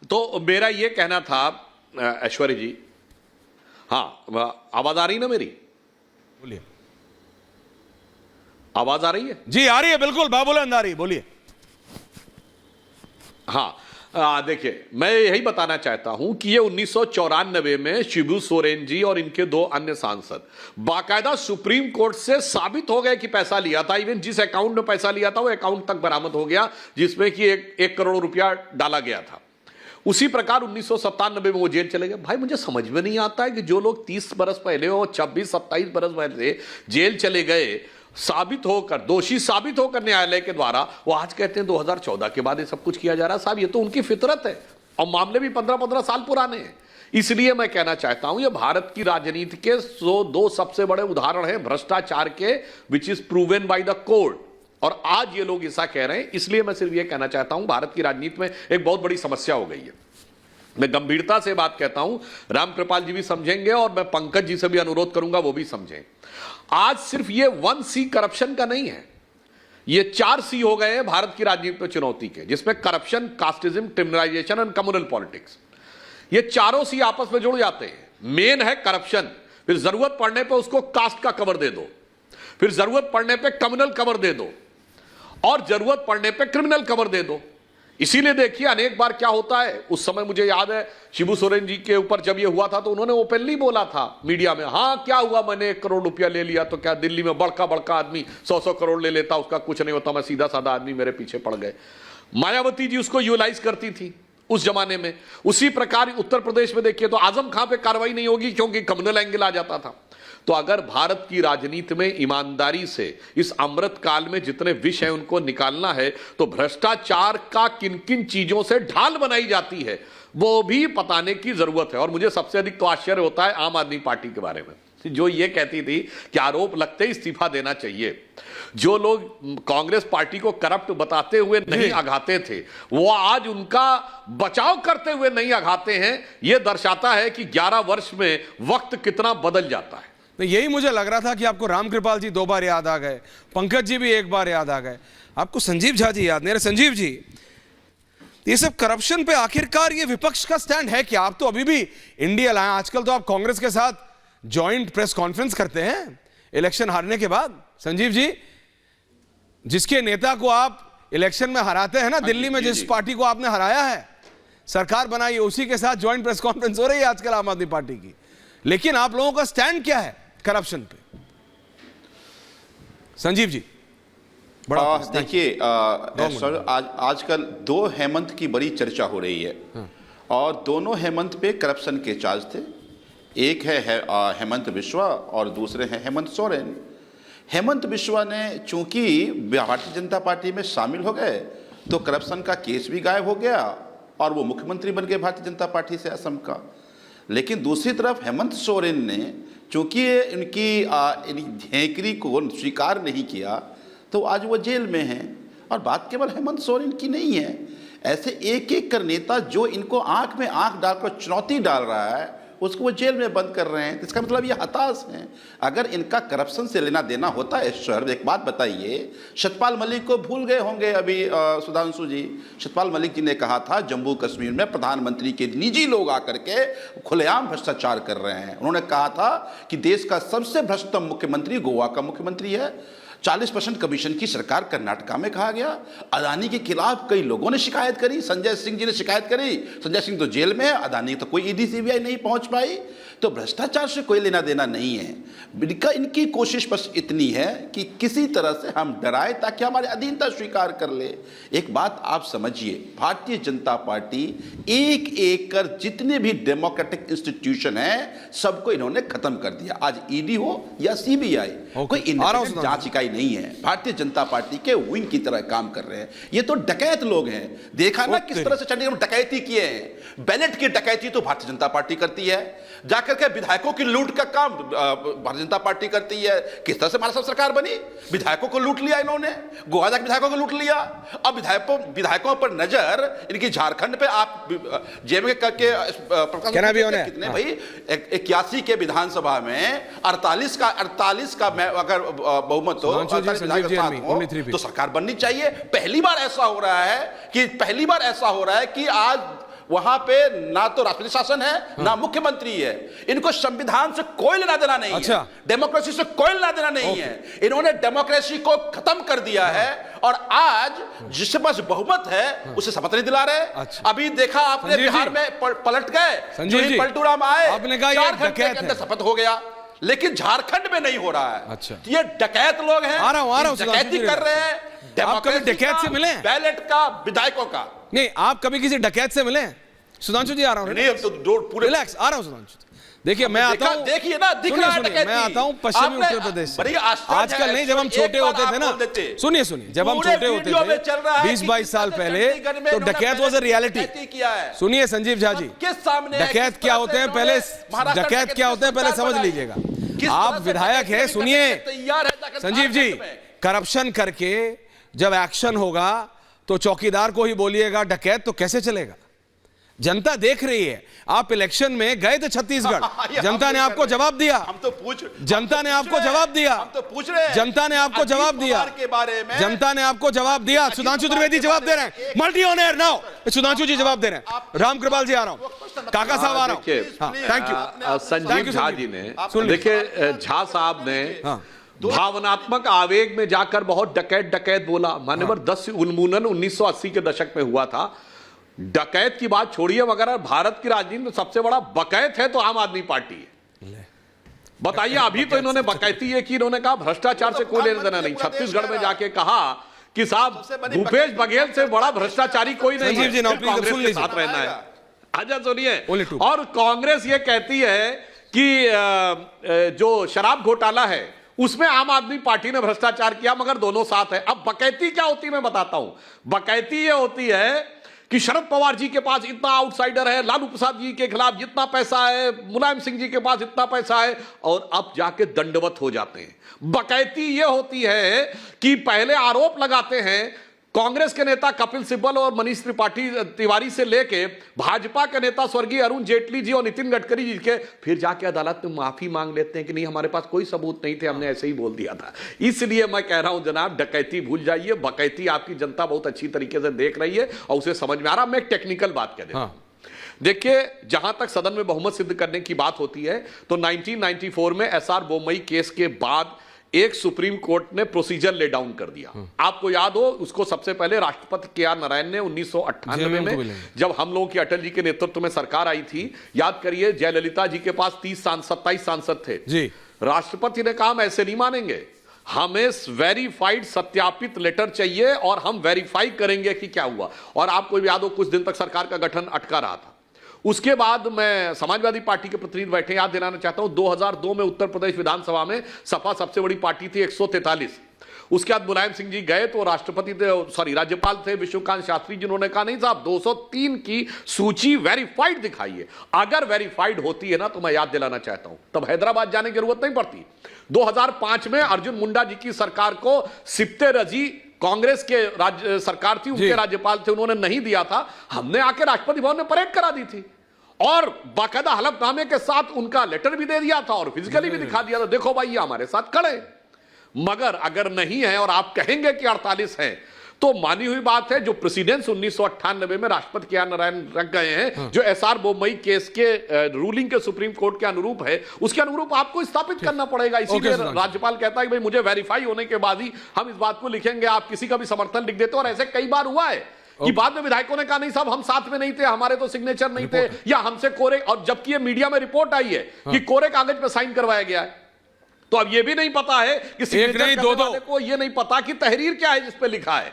तो मेरा ये कहना था ऐश्वर्या जी, हाँ आवाज आ रही ना मेरी? बोलिए। आवाज आ रही है? जी आ रही है, बिल्कुल बाबूलाल आ रही है, बोलिए। हाँ देखिए, मैं यही बताना चाहता हूं कि ये 1994 में शिबू सोरेन जी और इनके दो अन्य सांसद बाकायदा सुप्रीम कोर्ट से साबित हो गए कि पैसा लिया था। इवन जिस अकाउंट में पैसा लिया था वो अकाउंट तक बरामद हो गया जिसमें कि 1 करोड़ रुपया डाला गया था। उसी प्रकार 1997 में वो जेल चले गए। भाई मुझे समझ में नहीं आता है कि जो लोग 30 बरस पहले और 26-27 बरस पहले जेल चले गए, साबित होकर, दोषी साबित होकर न्यायालय के द्वारा, वो आज कहते हैं 2014 के बाद ये सब कुछ किया जा रहा है। साहब ये तो उनकी फितरत है और मामले भी 15-15 साल पुराने हैं। इसलिए मैं कहना चाहता हूं ये भारत की राजनीति के 2 सबसे बड़े उदाहरण हैं भ्रष्टाचार के, which is proven by the court. और आज ये लोग ऐसा कह रहे हैं। इसलिए मैं सिर्फ ये कहना चाहता हूं भारत की राजनीति में एक बहुत बड़ी समस्या हो गई है। मैं गंभीरता से बात कहता हूं, रामकृपाल जी भी समझेंगे और मैं पंकज जी से भी अनुरोध करूंगा वो भी समझें। आज सिर्फ ये 1C करप्शन का नहीं है, ये 4C हो गए हैं भारत की राजनीति में चुनौती के, जिसमें corruption, casteism, criminalisation and communal politics, ये चारों C आपस में जुड़ जाते हैं। मेन है करप्शन, फिर जरूरत पड़ने पर उसको कास्ट का कवर दे दो, फिर जरूरत पड़ने पर कम्युनल कवर दे दो और जरूरत पड़ने पर क्रिमिनल कवर दे दो। इसीलिए देखिए अनेक बार क्या होता है, उस समय मुझे याद है शिबू सोरेन जी के ऊपर जब ये हुआ था तो उन्होंने ओपनली बोला था मीडिया में, हाँ क्या हुआ, मैंने 1 करोड़ रुपया ले लिया तो क्या दिल्ली में बड़का बड़का आदमी 100-100 करोड़ ले लेता, उसका कुछ नहीं होता, मैं सीधा साधा आदमी, मेरे पीछे पड़ गए। मायावती जी उसको यूटिलाइज करती थी उस जमाने में। उसी प्रकार उत्तर प्रदेश में देखिए तो आजम खां पे कार्रवाई नहीं होगी क्योंकि कम्युनल एंगल आ जाता था। तो अगर भारत की राजनीति में ईमानदारी से इस अमृत काल में जितने विष हैं उनको निकालना है तो भ्रष्टाचार का किन किन चीजों से ढाल बनाई जाती है वो भी बताने की जरूरत है। और मुझे सबसे अधिक तो आश्चर्य होता है आम आदमी पार्टी के बारे में, जो ये कहती थी कि आरोप लगते ही इस्तीफा देना चाहिए। जो लोग कांग्रेस पार्टी को करप्ट बताते हुए नहीं आघाते थे वो आज उनका बचाव करते हुए नहीं आघाते हैं। यह दर्शाता है कि 11 वर्ष में वक्त कितना बदल जाता है। तो यही मुझे लग रहा था कि आपको रामकृपाल जी 2 बार याद आ गए, पंकज जी भी 1 बार याद आ गए, आपको संजीव झा जी याद नहीं। संजीव जी, ये सब करप्शन पे आखिरकार ये विपक्ष का स्टैंड है क्या? आप तो अभी भी इंडिया लाए, आजकल तो आप कांग्रेस के साथ जॉइंट प्रेस कॉन्फ्रेंस करते हैं इलेक्शन हारने के बाद। संजीव जी, जिसके नेता को आप इलेक्शन में हराते हैं ना, दिल्ली में जिस पार्टी को आपने हराया है, सरकार बनाई, उसी के साथ जॉइंट प्रेस कॉन्फ्रेंस हो रही है आजकल आम आदमी पार्टी की। लेकिन आप लोगों का स्टैंड क्या है करप्शन पे? संजीव जी बड़ा देखिए सर, आजकल 2 हेमंत की बड़ी चर्चा हो रही है। और दोनों हेमंत पे करप्शन के चार्ज थे। एक है हेमंत बिश्वा और दूसरे हैं हेमंत सोरेन। हेमंत बिश्वा ने चूंकि भारतीय जनता पार्टी में शामिल हो गए तो करप्शन का केस भी गायब हो गया और वो मुख्यमंत्री बन गए भारतीय जनता पार्टी से असम का। लेकिन दूसरी तरफ हेमंत सोरेन ने चूंकि इनकी झेंकरी को स्वीकार नहीं किया तो आज वो जेल में हैं। और बात केवल हेमंत सोरेन की नहीं है, ऐसे एक एक कर नेता जो इनको आंख में आंख डालकर चुनौती डाल रहा है उसको वो जेल में बंद कर रहे हैं। इसका मतलब ये हताश हैं। अगर इनका करप्शन से लेना देना होता है सर, एक बात बताइए, सतपाल मलिक को भूल गए होंगे अभी सुधांशु जी। सतपाल मलिक जी ने कहा था जम्मू कश्मीर में प्रधानमंत्री के निजी लोग आकर के खुलेआम भ्रष्टाचार कर रहे हैं। उन्होंने कहा था कि देश का सबसे भ्रष्टतम मुख्यमंत्री गोवा का मुख्यमंत्री है। 40% कमीशन की सरकार कर्नाटका में कहा गया। अदानी के खिलाफ कई लोगों ने शिकायत करी, संजय सिंह जी ने शिकायत करी, संजय सिंह तो जेल में है, अदानी तो कोई ईडी सीबीआई नहीं पहुंच पाई। तो भ्रष्टाचार से कोई लेना देना नहीं है। इनकी कोशिश बस इतनी है कि किसी तरह से हम डराए ताकि हमारी अधीनता स्वीकार कर ले। एक बात आप समझिए, भारतीय जनता पार्टी एक एक कर जितने भी डेमोक्रेटिक इंस्टीट्यूशन है सबको इन्होंने खत्म कर दिया। आज ईडी हो या सीबीआई, कोई इंडिपेंडेंट जांच इकाई नहीं है। भारतीय जनता पार्टी के विंग की तरह काम कर रहे हैं। ये तो डकैत लोग हैं। देखा ना किस तरह से चंडीगढ़ में डकैती किए हैं। बैलेट की डकैती तो भारतीय जनता पार्टी करती है, जाकर के विधायकों की लूट का काम भारतीय जनता पार्टी करती है। किस तरह से हमारे साथ सरकार बनी, विधायकों को लूट लिया इन्होंने, गोवा के विधायकों को लूट लिया। अब विधायकों पर नजर इनकी झारखंड पे आप जेब में करके कितने भाई 81 के विधानसभा में 48 का अगर बहुमत हो तो सरकार बननी चाहिए। पहली बार ऐसा हो रहा है कि आज वहां पे ना तो राष्ट्रपति शासन है ना मुख्यमंत्री है। इनको संविधान से कोई लेना देना नहीं अच्छा। है, डेमोक्रेसी से कोई लेना देना नहीं है। इन्होंने डेमोक्रेसी को खत्म कर दिया है और आज जिसके पास बहुमत है उसे शपथ नहीं दिला रहे। अच्छा। अभी देखा आपने संजीव बिहार जी। में पलट गए, संजीव जो ही जी, पलटू राम आए, आपने कहा ये 4 घंटे डकैत के अंदर है। शपथ हो गया, लेकिन झारखंड में नहीं हो रहा है। अच्छा। तो ये डकैत लोग हैं, आ रहा हूं, डकैती कर रहे हैं। आप कभी डकैत से मिले? बैलेट का, विधायकों का नहीं, आप कभी किसी डकैत से मिले? सुधांशु जी आ रहा हूं, नहीं, तो पूरे रिलैक्स, आ रहा हूं सुधांशु। देखिए मैं आता हूं, देखिए ना, दिख रहा है डकैती। मैं आता हूं पश्चिमी उत्तर प्रदेश से। बड़ी आश्चर्य है, आजकल नहीं, जब हम एक छोटे बात होते थे ना, आप बोल देते। सुनिए जब हम पूरे छोटे होते वीडियो में चल रहा थे है 20-22 साल कि पहले, चंडीगढ़ में तो इन्होंने डकैत वॉज अ रियलिटी। डकैती किया है। सुनिए संजीव झा जी, सबके सामने डकैत किस क्या तरह होते हैं से पहले, महाराष्ट्र डकैत डकैती क्या होते हैं पहले सरकार समझ बनाई। लीजिएगा। किस तरह आप से विधायक डकैती हैं, करने सुनिए के लिए तैयार है जाकर संजीव जी, झारखंड में। करप्शन करके जब एक्शन होगा तो चौकीदार को ही बोलिएगा डकैत, तो कैसे चलेगा? जनता देख रही है। आप इलेक्शन में गए थे छत्तीसगढ़, जनता ने आपको जवाब दिया। हम तो पूछ जनता ने आपको जवाब दिया। हम तो पूछ रहे हैं। जनता ने आपको जवाब दिया अजीत पवार के बारे में जनता ने आपको जवाब दिया। सुधांशु त्रिवेदी जवाब दे रहे हैं, multi on air now. Sudhanshu ji जवाब दे रहे हैं। राम कृपाल जी आ रहा हूं, काका साहब आ रहा हूं। थैंक यू संजीव झा जी ने, देखिए झा साहब ने भावनात्मक आवेग में जाकर बहुत डकैत बोला। मान्यवर 10 उन्मूलन 1980 के दशक में हुआ था। डकैत की बात छोड़िए, मगर भारत की राजनीति में सबसे बड़ा बकैत है तो आम आदमी पार्टी है। बताइए, अभी तो इन्होंने बकैती ये की, इन्होंने कहा भ्रष्टाचार से कोई लेना देना नहीं। छत्तीसगढ़ में जाके कहा कि साहब भूपेश बघेल से बड़ा भ्रष्टाचारी कोई नहीं है, कांग्रेस के साथ रहना है। अच्छा सुनिए, और कांग्रेस ये कहती है कि जो शराब घोटाला है उसमें आम आदमी पार्टी ने भ्रष्टाचार किया, मगर दोनों साथ है। अब बकैती क्या होती है मैं बताता हूं। बकैती ये होती है कि शरद पवार जी के पास इतना आउटसाइडर है, लालू प्रसाद जी के खिलाफ जितना पैसा है, मुलायम सिंह जी के पास इतना पैसा है, और अब जाके दंडवत हो जाते हैं। बकैती ये होती है कि पहले आरोप लगाते हैं कांग्रेस के नेता कपिल सिब्बल और मनीष तिवारी से लेके भाजपा के नेता स्वर्गीय अरुण जेटली जी और नितिन गडकरी जी के, फिर जाके अदालत में माफी मांग लेते हैं कि नहीं हमारे पास कोई सबूत नहीं थे, हमने ऐसे ही बोल दिया था। इसलिए मैं कह रहा हूं जनाब, डकैती भूल जाइए। बकैती आपकी जनता बहुत अच्छी तरीके से देख रही है और उसे समझ में आ रहा। मैं एक टेक्निकल बात कह देता हूं। देखिए, जहां तक सदन में बहुमत सिद्ध करने की बात होती है तो 1994 में एसआर बोमई केस के बाद एक सुप्रीम कोर्ट ने प्रोसीजर ले डाउन कर दिया। आपको याद हो, उसको सबसे पहले राष्ट्रपति के.आर. नारायण ने 1998 में, जब हम लोगों की अटल जी के नेतृत्व में सरकार आई थी, याद करिए जयललिता जी के पास 27 सांसद थे जी। राष्ट्रपति ने कहा हम ऐसे नहीं मानेंगे, हमें वेरीफाइड सत्यापित लेटर चाहिए और हम वेरीफाई करेंगे कि क्या हुआ। और आपको याद हो, कुछ दिन तक सरकार का गठन अटका रहा था। उसके बाद मैं समाजवादी पार्टी के प्रतिनिधि बैठे, याद दिलाना चाहता हूं 2002 में उत्तर प्रदेश विधानसभा में सपा सबसे बड़ी पार्टी थी, 143। उसके बाद मुलायम सिंह जी गए तो राज्यपाल थे विश्वकांत शास्त्री, जिन्होंने कहा नहीं साहब 203 की सूची वेरीफाइड दिखाइए। अगर वेरीफाइड होती है ना, तो मैं याद दिलाना चाहता हूं तब हैदराबाद जाने की जरूरत नहीं पड़ती। 2005 में अर्जुन मुंडा जी की सरकार को सिप्ते रजी, कांग्रेस के राज्य सरकार थी, उनके राज्यपाल थे, उन्होंने नहीं दिया था। हमने आके राष्ट्रपति भवन में परेड करा दी थी और बाकायदा हलफनामे के साथ उनका लेटर भी दे दिया था और फिजिकली भी दिखा दिया था, देखो भाई ये हमारे साथ खड़े। मगर अगर नहीं है और आप कहेंगे कि 48 है, तो मानी हुई बात है जो प्रेसिडेंस 1998 में राष्ट्रपति के.आर. नारायण रख गए हैं, जो एसआर बोमई केस के रूलिंग के सुप्रीम कोर्ट के अनुरूप है, उसके अनुरूप आपको स्थापित करना पड़ेगा। इसीलिए राज्यपाल कहता है कि भाई मुझे वेरीफाई होने के बाद ही हम इस बात को लिखेंगे। आप किसी का भी समर्थन लिख देते हो, और ऐसे कई बार हुआ है कि बाद में विधायकों ने कहा नहीं साहब हम साथ में नहीं थे, हमारे तो सिग्नेचर नहीं थे, या हमसे कोरे, और जबकि ये मीडिया में रिपोर्ट आई है कि कोरे कागज पे साइन करवाया गया है। तो अब ये भी नहीं पता है कि सिग्नेचर करने वाले को ये नहीं पता कि तहरीर क्या है जिस पे लिखा है।